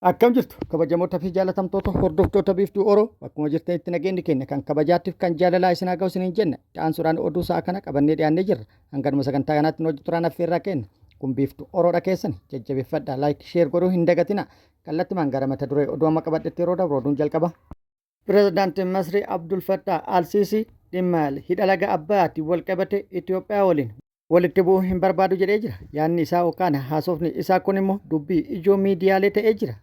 Akkam jirtu kabajamoota fi jaalatamtoota hordoftoota biiftuu Oroo akkuma jirtanitti nageenyi keenya kan kabajaatiif kan jaalalaa isin haa ga'u isiniin jenna. Dhaansuudhaan oduu sa'a kana qabannee dhiyaannee jirra. Hanganuma sagantaa kanaatti hojii turaan affeerraa kenna. Kun biiftuu Oroodha keessan jajjabeeffadhaa laayik sheer godhuu hin dagatina. Kallattimaan gara mata duree oduu amma qabadhetti yeroo dabru oduun jalqaba. Pireezidaantiin Masrii Abdul Fattah Al-Siisii dhimma hidha laga Abbayyaatti wal qabate Itoophiyaa waliin walitti bu'uu hin barbaadu jedhee jira. Yaadni isaa yookaan haasofni isaa kun immoo dubbii ijoo miidiyaalee ta'ee jira.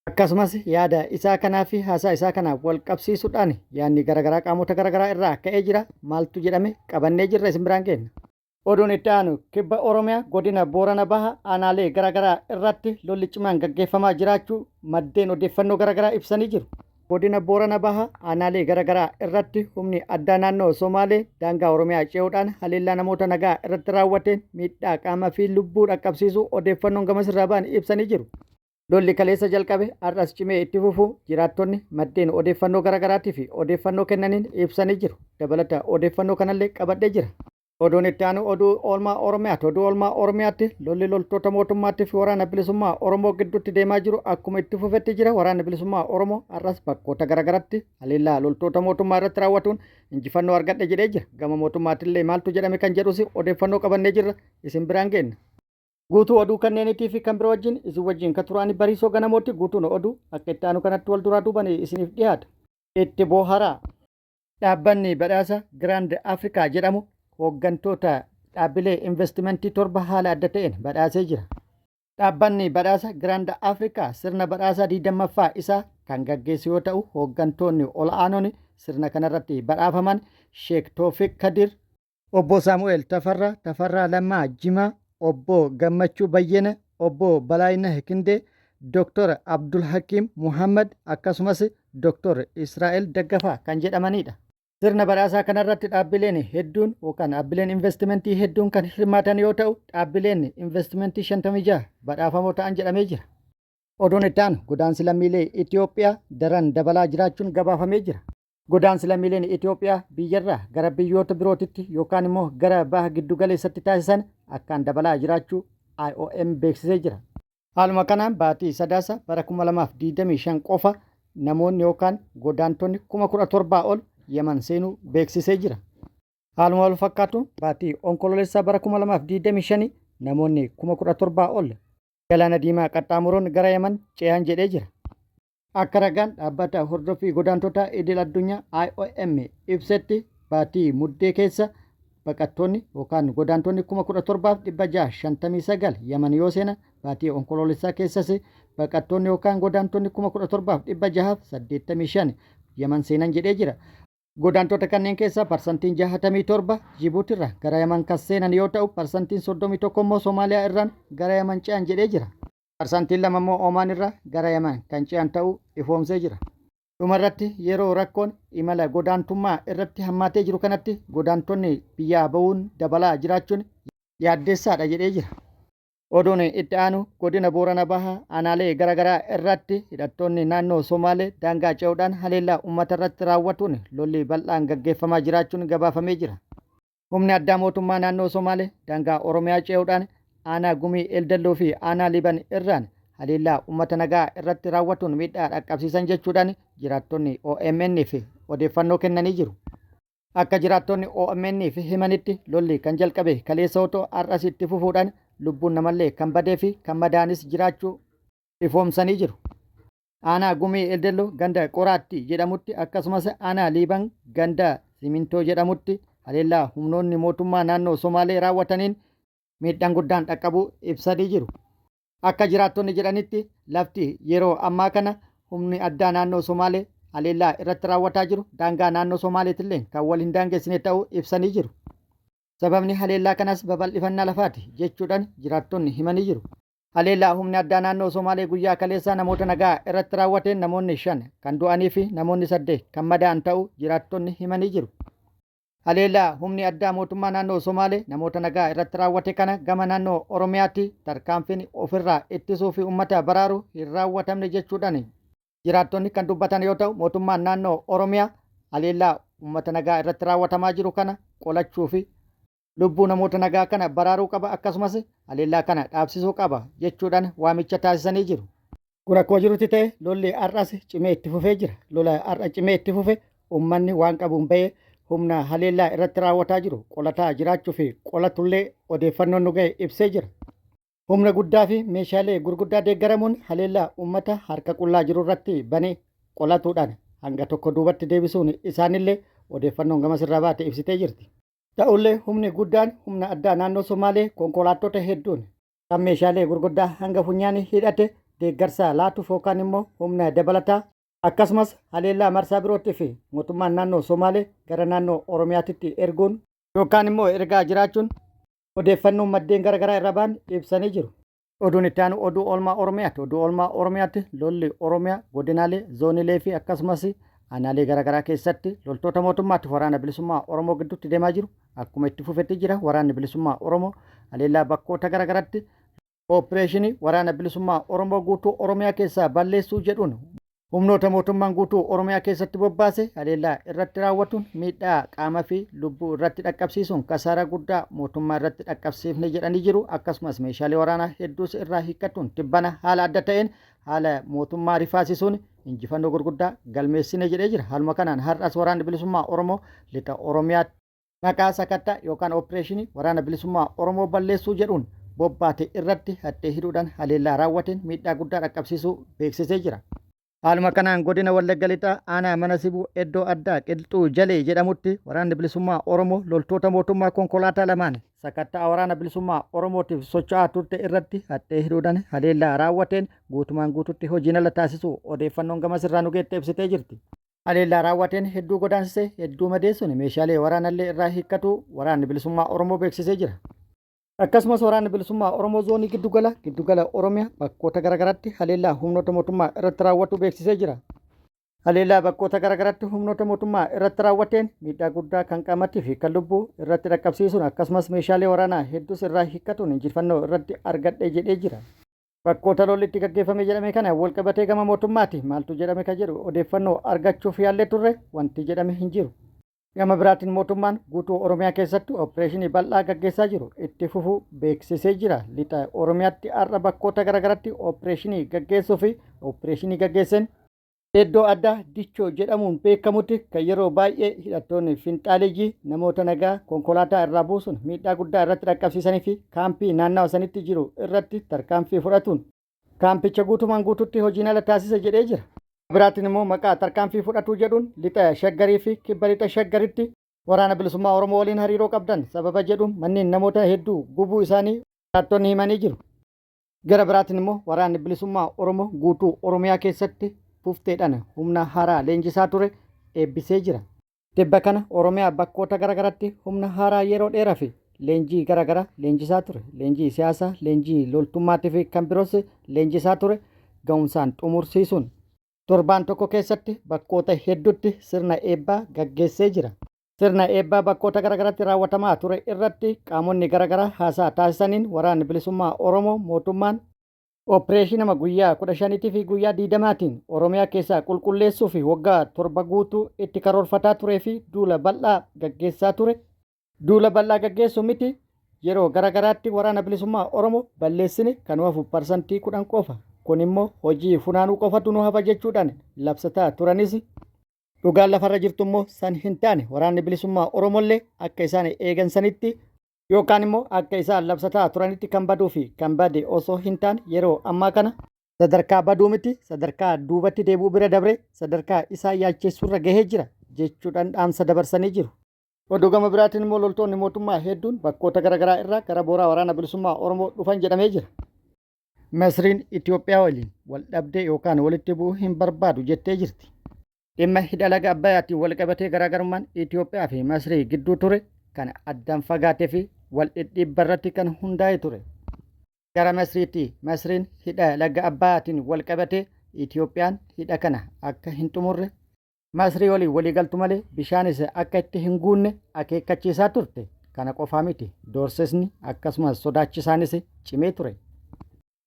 Akkasumas yaada isaa kanaa fi haasaa isaa kana wal qabsiisuudhaan yaadni garaagaraa qaamota garaagaraa irraa ka'ee jira. Maaltu jedhame qabannee jirra isin biraan kenna. Oduun itti aanu kibba Oromiyaa godina Boorana Bahaa aanaalee garaagaraa irratti lolli cimaan gaggeeffamaa jiraachuu maddeen odeeffannoo garaagaraa ibsanii jiru. Godina Boorana Bahaa aanaalee garaagaraa irratti humni addaa naannoo Somaalee daangaa Oromiyaa ce'uudhaan haleellaa namoota nagaa irratti raawwateen miidhaa qaamaa fi lubbuu dhaqqabsiisuu odeeffannoon gamas irraa ba'an ibsanii jiru. Lolli kaleessa jalqabe har'as cimee itti fufuu jiraattonni maddeen odeeffannoo garaagaraatii fi odeeffannoo kennaniin ibsanii jiru. Dabalata odeeffannoo kanallee qabadhee jira. Oduun itti aanu oduu oolmaa Oromiyaati. Oduu oolmaa Oromiyaatti lolli loltoota mootummaatti fi waraana bilisummaa Oromoo gidduutti deemaa jiru akkuma itti fufetti jira. Waraanni bilisummaa Oromoo har'as bakkoota garaagaraatti haleellaa loltoota mootummaa irratti raawwatuun injifannoo argadhe jedhee jira. Gama mootummaattillee maaltu jedhame kan jedhus odeeffannoo qabannee jirra isin biraan geenna. Guutuu oduu kanneenitii fi kan biroo wajjin isin wajjin kan turaani bariisoo ganamooti guutuun oduu akka itti aanu kanatti wal duraa duuban isiniif dhiyaata. Itti booharaa dhaabbanni badhaasa Giraand Afrikaa jedhamu hooggantoota dhaabbilee investimentii torba haala adda ta'een badhaasee jira. Dhaabbanni badhaasa Giraand Afrikaa sirna badhaasaa 20ffaa isaa kan gaggeessu yoo ta'u hooggantoonni ol'aanoon sirna kanarratti badhaafaman Sheek Toofiq Kadir, Obbo Saamu'eel Tafarraa Lammaa Jimaa, Obbo Gammachuu Bayyana, Obbo Balaayina Hekindee, Dr. Abdul Hakim Muhammad akkasumas Dr. Israa'el Daggafaa kan jedhamanidha. Sirna badhaasaa kanarratti dhaabbileen hedduun yookaan dhaabbileen investimentii hedduun kan hirmaatan yoo ta'u dhaabbileen investimentii 56 badhaafamoo ta'an jedhamee jira. Oduun itti aanu godaansi lammiilee Itoophiyaa daran dabalaa jiraachuun gabaafamee jira. Godaansi lammiileen Itoophiyaa biyyarraa gara biyyoota birootitti yookaan immoo gara baha giddu galeessatti taasisan akkaan dabalaa jiraachuu IOM beeksisee jira. Haaluma kanaan baatii sadaasa bara 2025 qofa namoonni yookaan godaantonni 17,000 ol Yemen seenuu beeksisee jira. Haaluma wal fakkaatuun baatii onkololeessaa bara 2025 namoonni 17,000 ol galaana diimaa qaxxaamuruun gara Yemen ce'an jedhee jira. Akka ragaan dhaabbata hordoffii godaantota idil addunyaa IOM ibsetti baatii muddee keessa baqattoonni yookaan godaantonni 17,659 Yemen yoo seenan baatii onkololeessaa keessas baqattoonni yookaan godaantonni 17,685 Yemen seenan jedhee jira. Godaantota kanneen keessaa parsantiin 67 Jibuutirraa gara Yemen kan seenan yoo ta'u parsantiin 31 immoo Somaaliyaa irraan gara Yemen ce'an jedhee jira. Parsantiin 2 immoo Omaan irraa gara Yemen kan ce'an ta'uu ifoomsee jira. Dhumarratti yeroo rakkoon imala godaantummaa irratti hammaatee jiru kanatti godaantonni biyyaa ba'uun dabalaa jiraachuun yaaddeessaadha jedhee jira. Oduun itti aanu godina Boorana Bahaa aanaalee garaagaraa irratti hidhattoonni naannoo Somaalee daangaa ce'uudhaan haleellaa uummata irratti raawwatuun lolli bal'aan gaggeeffamaa jiraachuun gabaafamee jira. Humni addaa mootummaa naannoo Somaalee daangaa Oromiyaa ce'uudhaan aanaa Gumii Eldelloo fi aanaa Liban irraan haleellaa uummata nagaa irratti raawwatuun miidhaa dhaqqabsiisan jechuudhaan jiraattonni OMN'f odeeffannoo kennanii jiru. Akka jiraattonni OMN'f himanitti lolli kan jalqabe kaleessa otoo har'as itti fufuudhaan lubbuun namallee kan badee fi kan madaanis jiraachuu ifoomsanii jiru. Aanaa Gumii Eldelloo ganda Qoraatti jedhamutti akkasumas aanaa Liiban ganda Simintoo jedhamutti haleellaa humnoonni mootummaa naannoo Somaalee raawwataniin miidhaan guddaan dhaqqabuu ibsanii jiru. Akka jiraattonni jedhanitti lafti yeroo ammaa kana humni addaa naannoo Somaalee haleellaa irratti raawwataa jiru daangaa naannoo Somaaleetillee kan wal hin daangessine ta'uu ibsanii jiru. Sababni haleellaa kanas babal'ifannaa lafaati jechuudhaan jiraattonni himanii jiru. Haleellaa humni addaa naannoo Somaalee guyyaa kaleessaa namoota nagaa irratti raawwateen namoonni 5 kan du'anii fi namoonni 8 kan madaa'an ta'uu jiraattonni himanii jiru. Haleellaa humni addaa mootummaa naannoo Somaalee namoota nagaa irratti raawwate kana gama naannoo Oromiyaatti tarkaanfiin ofirraa ittisuu fi uummata baraaruu hin raawwatamne jechuudhaan jiraattonni kan dubbatan yoo ta'u mootummaan naannoo Oromiyaa haleellaa uummata nagaa irratti raawwatamaa jiru kana qolachuu fi lubbuu namoota nagaa kana baraaruu qaba akkasumas haleellaa kana dhaabsisuu qaba jechuudhaan waamicha taasisanii jiru. Kun akkuma jirutti ta'e lolli har'as cimee itti fufee jira. Lola har'a cimee itti fufe uummanni waan qabuun bahee humna haleellaa irratti raawwataa jiru qolataa jiraachuu fi qolatullee odeeffannoon nu ga'e ibsee jira. Humna guddaa fi meeshaalee gurguddaa deeggaramuun haleellaa uummata harka qullaa jiru irratti banee qolatuudhaan hanga tokko duubatti deebisuun isaanillee odeeffannoon gamasirraa baate ibsitee jirti. Ta'ullee humni guddaan humna addaa naannoo Somaalee konkolaattota hedduun kan meeshaalee gurguddaa hanga funyaanii hidhate deeggarsa laatuuf yookaan immoo humna dabalataa akkasumas haleellaa marsaa birootti fi mootummaan naannoo Somaalee gara naannoo Oromiyaatti erguun yookaan immoo ergaa jiraachuun odeeffannoon maddeen garaagaraa irra ba'an ibsanii jiru. Oduun itti aanu oduu oolmaa Oromiyaati. Oduu oolmaa Oromiyaatti lolli Oromiyaa godinaalee zoonilee fi akkasumas aanaalee garaagaraa keessatti loltoota mootummaatti waraana bilisummaa Oromoo gidduutti deemaa jiru akkuma itti fufetti jira. Waraanni bilisummaa Oromoo haleellaa bakkoota garaagaraatti Opereeshinii waraana bilisummaa Oromoo guutuu Oromiyaa keessaa balleessuu jedhuun humnoota mootummaan guutuu Oromiyaa keessatti bobbaase haleellaa irratti raawwatuun miidhaa qaamaa fi lubbuu irratti dhaqqabsiisuun kasaaraa guddaa mootummaa irratti dhaqqabsiifne jedhanii jiru. Akkasumas meeshaalee waraanaa hedduus irraa hiikkatuun tibbana haala adda ta'een haala mootummaa rifaasisuun injifannoo gurguddaa galmeessine jedhee jira. Haaluma kanaan har'as waraanni bilisummaa Oromoo lixa Oromiyaatti maqaa sakattaa yookaan opereeshinii waraana bilisummaa Oromoo balleessuu jedhuun bobbaate irratti hadhee hidhuudhaan haleellaa raawwateen miidhaa guddaa dhaqqabsiisuu beeksisee jira. Haaluma kanaan godina Wallagga Lixaa aanaa mana sibuu iddoo addaa Qilxuu Jalee jedhamutti waraanni bilisummaa Oromoo loltoota mootummaa konkolaataa lamaan sakattaa waraana bilisummaa Oromootiif socho'aa turte irratti hadhee hidhuudhaan haleellaa raawwateen guutumaan guututti hojiin ala taasisuu odeeffannoon gamasirraa nu geette ibsitee jirti. Haleellaa raawwateen hedduu godaansisee hedduu madeessuun meeshaalee waraanallee irraa hiikkatu waraanni bilisummaa Oromoo beeksisee jira. Akkasumas waraanni bilisummaa Oromoo zoonii giddugala Oromiyaa bakkoota garaagaraatti haleellaa humnoota mootummaa irratti raawwatu beeksisee jira. Haleellaa bakkoota garaagaraatti humnoota mootummaa irratti raawwateen miidhaa guddaa kan qaamattii fi kan lubbuu irratti dhaqqabsiisuun akkasumas meeshaalee waraanaa hedduus irraa hiikkatuun injifannoo irratti argadhe jedhee jira. Bakkoota lolli itti gaggeeffame jedhame kana wal qabatee gama mootummaati maaltu jedhame kan jedhu odeeffannoo argachuuf yaallee turre wanti jedhame hin jiru. Gama biraatiin mootummaan guutuu Oromiyaa keessatti opereeshinii bal'aa gaggeessaa jiru itti fufuu beeksisee jira. Lixa Oromiyaatti har'a bakkoota garaagaraatti opereeshinii gaggeessuu fi opereeshinii gaggeessan iddoo addaa Dichoo jedhamuun beekamutti kan yeroo baay'ee hidhattoonni finxaaleeyyii namoota nagaa konkolaataa irraa buusuun miidhaa guddaa irratti dhaqqabsiisanii fi kaampii naannawa sanitti jiru irratti tarkaanfii fudhatuun kaampicha guutumaan guututti hojiin ala taasise jedhee jira. Biraatiin immoo maqaa tarkaanfii fudhatu jedhuun lixa Shaggarii fi kibba lixa Shaggaritti waraana bilisummaa Oromoo waliin hariiroo qabdan sababa jedhuun manneen namoota hedduu gubuu isaanii jiraattonni himanii jiru. Gara biraatiin immoo waraanni bilisummaa Oromoo guutuu Oromiyaa keessatti fufteedhaan humna haaraa leenjisaa ture eebbisee jira. Tibba kana Oromiyaa bakkoota garaagaraatti humna haaraa yeroo dheeraa fi leenjii garaagaraa leenjisaa ture. Leenjii siyaasaa, leenjii loltummaatii fi kan biroos leenjisaa ture ga'umsaan xumursiisuun torbaan tokko keessatti bakkoota hedduutti sirna eebbaa gaggeessee jira. Sirna eebbaa bakkoota garaagaraatti raawwatamaa ture irratti qaamonni garaagaraa haasaa taasisaniin waraanni bilisummaa Oromoo mootummaan opereeshinama guyyaa 15 fi guyyaa 20tiin Oromiyaa keessaa qulqulleessuu fi waggaa 7 guutuu itti karoorfataa turee fi duula bal'aa gaggeessaa ture. Duula bal'aa gaggeessuu miti yeroo garaagaraatti waraana bilisummaa Oromoo balleessine kan hafu parsantii 10 qofa. Kun immoo hojii funaanuu qofatu nu hafa jechuudhaan labsataa turanis dhugaan lafarra jirtu immoo san hin taane waraanni bilisummaa Oromollee akka isaan eegan sanitti yookaan immoo akka isaan labsataa turanitti kan baduu fi kan bade osoo hin taane yeroo ammaa kana sadarkaa baduu miti sadarkaa duubatti deebi'uu bira dabre sadarkaa isaa yaacheessuurra gahee jira jechuudhaan dhaamsa dabarsanii jiru. Oduu gama biraatiin immoo loltoonni mootummaa hedduun bakkoota garaagaraa irraa gara booraa waraana bilisummaa Oromoo dhufan jedhamee jira. Masriin Itoophiyaa waliin wal dhabdee yookaan walitti bu'uu hin barbaadu jettee jirti. Dhimma hidha laga Abbayyaatiin wal qabatee garaagarummaan Itoophiyaa fi Masrii gidduu ture kan addaan fagaatee fi wal dhidhiibba irratti kan hundaa'e ture. Gara Masriitti Masriin hidha laga Abbayyaatiin wal qabatee Itoophiyaan hidha kana akka hin xumurre Masrii waliin waliigaltu malee bishaanis akka itti hin guunne akeekkachiisaa turte. Kana qofaa miti doorsisni akkasumas sodaachisaanis cimee ture.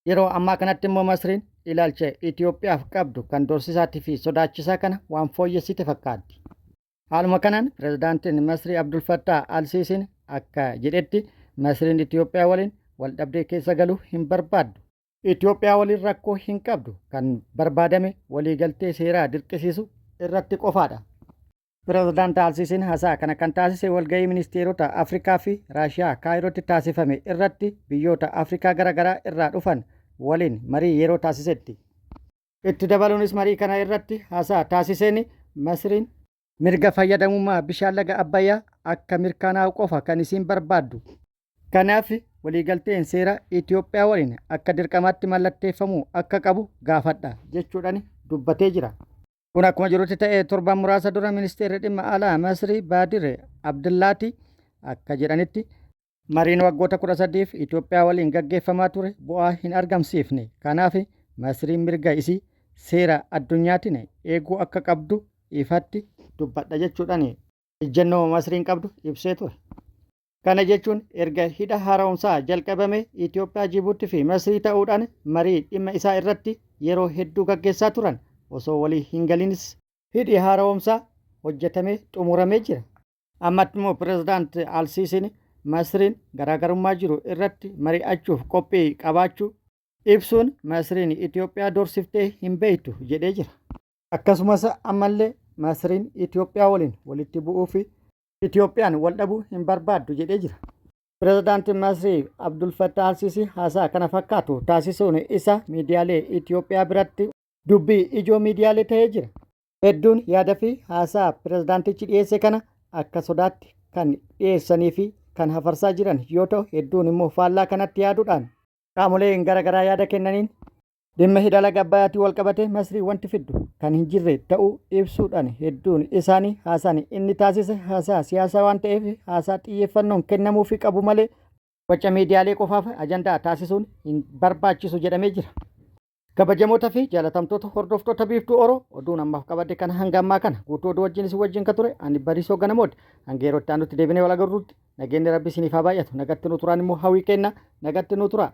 Yeroo ammaa kanatti immoo Masriin ilaalcha Itoophiyaaf qabdu kan doorsisaatii fi sodaachisaa kana waan fooyyessite fakkaatti. Haaluma kanaan pirezidaantiin Masrii Abdul Fattah Al-Siisiin akka jedhetti Masriin Itoophiyaa waliin wal dhabdee keessa galuu hin barbaaddu. Itoophiyaa waliin rakkoo hin qabdu kan barbaadame waliigaltee seeraa dirqisiisu irratti qofaadha. Pirezidaanti Alsiisiin haasaa kana kan taasise walgahii ministeerota Afrikaa fi Raashiyaa Kaayirootti taasifame irratti biyyoota Afrikaa garaagaraa irraa dhufan waliin marii yeroo taasisetti. Itti dabaluunis marii kana irratti haasaa taasiseen Masriin mirga fayyadamummaa bishaan laga Abbayyaa akka mirkanaa'u qofa kan isiin barbaaddu. Kanaaf waliigalteen seera Itoophiyaa waliin akka dirqamaatti mallatteeffamuu akka qabu gaafadha jechuudhaan dubbatee jira. Kun akkuma jirutti ta'ee torban muraasa dura ministeerri dhimma alaa Masrii Baadir Abdullaati akka jedhanitti mariin waggoota 13 Itoophiyaa waliin gaggeeffamaa ture bu'aa hin argamsiifne. Kanaaf Masriin mirga isii seera addunyaatiin eeguu akka qabdu ifatti dubbadha jechuudhaan ejjennoo Masriin qabdu ibsee ture. Kana jechuun erga hidha haaromsaa jalqabame Itoophiyaa, Jibuutii fi Masrii ta'uudhaan marii dhimma isaa irratti yeroo hedduu gaggeessaa turan osoo walii hin galinis hidhi haaromsaa hojjetamee xumuramee jira. Ammatti immoo pirezidaanti Alsiisiin Masriin garaagarummaa jiru irratti mari'achuuf qophii qabaachuu ibsuun Masriin Itoophiyaa dorsiftee hin beektu jedhee jira. Akkasumas ammallee Masriin Itoophiyaa waliin walitti bu'uu fi Itoophiyaan wal dhabuu hin barbaaddu jedhee jira. Pirezidaanti Masrii Abdul Fattah Alsiisii haasaa kana fakkaatu taasisuun isa miidiyaalee Itoophiyaa biratti dubbii ijoo miidiyaalee ta'ee jira. Hedduun yaada fi haasaa pirezidaantichi dhiyeesse kana akka sodaatti kan dhiyeessanii fi kan hafarsaa jiran yoo ta'u, hedduun immoo faallaa kanatti yaaduudhaan qaamoleen garaagaraa yaada kennaniin dhimma hidha laga Abbayyaatiin wal qabate Masrii wanti fiddu kan hin jirre ta'uu ibsuudhaan hedduun isaanii haasaan inni taasise haasaa siyaasaa waan ta'eef haasaa xiyyeeffannoon kennamuufii qabu malee waca miidiyaalee qofaaf ajandaa taasisuun hin barbaachisu jedhamee jira. Kabajamoota fi jaalatamtoota hordoftoota biiftuu Oroo oduun ammaaf qabadde kana hanga ammaa kana guutuu oduu wajjin isin wajjin ka ture ani Bariisoo Ganamooti. Hanga yeroo itti aanutti deebinee wal agarruutti nageenyi Rabbi isiniif haa baay'atu. Nagatti nu turaan immoo hawwii kenna. Nagatti nu turaa.